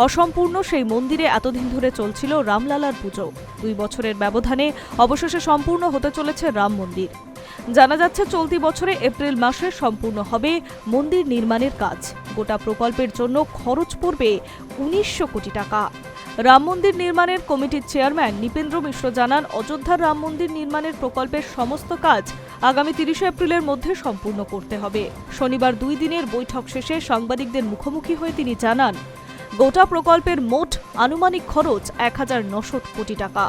অসম্পূর্ণ সেই মন্দিরে এতদিন ধরে চলছিল রামলালার পুজো। 2 বছরের ব্যবধানে অবশেষে সম্পূর্ণ হতে চলেছে রাম মন্দির। জানা যাচ্ছে চলতি বছরে এপ্রিল মাসে সম্পূর্ণ হবে মন্দির নির্মাণের কাজ। গোটা প্রকল্পের জন্য খরচ পড়বে 1900 কোটি টাকা। রাম মন্দির নির্মাণের কমিটির চেয়ারম্যান নৃপেন্দ্র মিশ্র জানান, অযোধ্যার রাম মন্দির নির্মাণের প্রকল্পের সমস্ত কাজ আগামী 30 এপ্রিলের মধ্যে সম্পূর্ণ করতে হবে। শনিবার 2 দিনের বৈঠক শেষে সাংবাদিকদের মুখোমুখি হয়ে তিনি জানান, গোটা প্রকল্পের মোট আনুমানিক খরচ 1900 কোটি টাকা।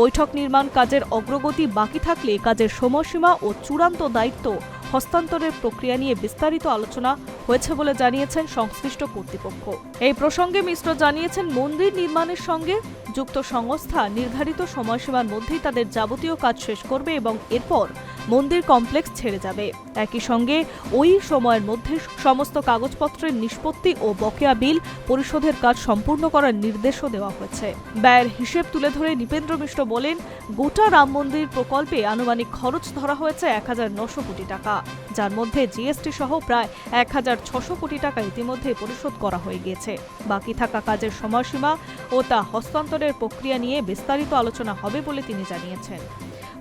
বৈঠক নির্মাণ কাজের অগ্রগতি বাকি থাকলে কাজের সময়সীমা ও চূড়ান্ত দায়িত্ব হস্তান্তরের প্রক্রিয়া নিয়ে বিস্তারিত আলোচনা হয়েছে বলে জানিয়েছেন সংশ্লিষ্ট কর্তৃপক্ষ। এই প্রসঙ্গে মিশ্র জানিয়েছেন, মন্দির নির্মাণের সঙ্গে যুক্ত সংস্থা নির্ধারিত সময়সীমার মধ্যেই তাদের যাবতীয় কাজ শেষ করবে এবং এরপর মন্দির কমপ্লেক্স ছেড়ে যাবে। একই সঙ্গে ওই সময়ের মধ্যে সমস্ত কাগজপত্রের নিষ্পত্তি ও বকেয়া বিল পরিশোধের কাজ সম্পূর্ণ করার নির্দেশও দেওয়া হয়েছে। ব্যয়ের হিসেব তুলে ধরে নৃপেন্দ্র মিশ্র বলেন, গোটা রাম মন্দির প্রকল্পে আনুমানিক খরচ ধরা হয়েছে 1900 কোটি টাকা, যার মধ্যে জিএসটি সহ প্রায় 1600 কোটি টাকা ইতিমধ্যে পরিশোধ করা হয়ে গিয়েছে। বাকি থাকা কাজের সময়সীমা ও তা হস্তান্তরের প্রক্রিয়া নিয়ে বিস্তারিত আলোচনা হবে বলে তিনি জানিয়েছেন।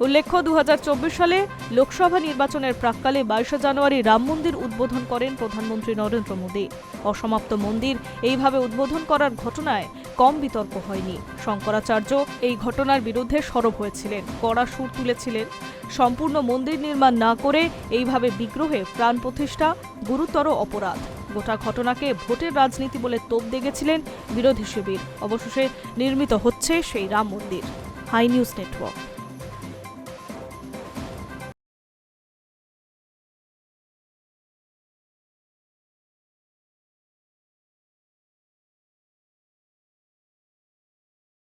উল্লেখ্য, 2024 সালে লোকসভা নির্বাচনের প্রাক্কালে 22 জানুয়ারি রাম মন্দির উদ্বোধন করেন প্রধানমন্ত্রী নরেন্দ্র মোদী। অসমাপ্ত মন্দির এইভাবে উদ্বোধন করার ঘটনায় কম বিতর্ক হয়নি। শঙ্করাচার্য এই ঘটনার বিরুদ্ধে সরব হয়েছিলেন, কড়া সুর তুলেছিলেন। সম্পূর্ণ মন্দির নির্মাণ না করে এইভাবে বিগ্রহে প্রাণ প্রতিষ্ঠা গুরুতর অপরাধ। গোটা ঘটনাকে ভোটের রাজনীতি বলে তোপ দেগেছিলেন বিরোধী শিবির। অবশেষে নির্মিত হচ্ছে সেই রাম মন্দির। Hi news network.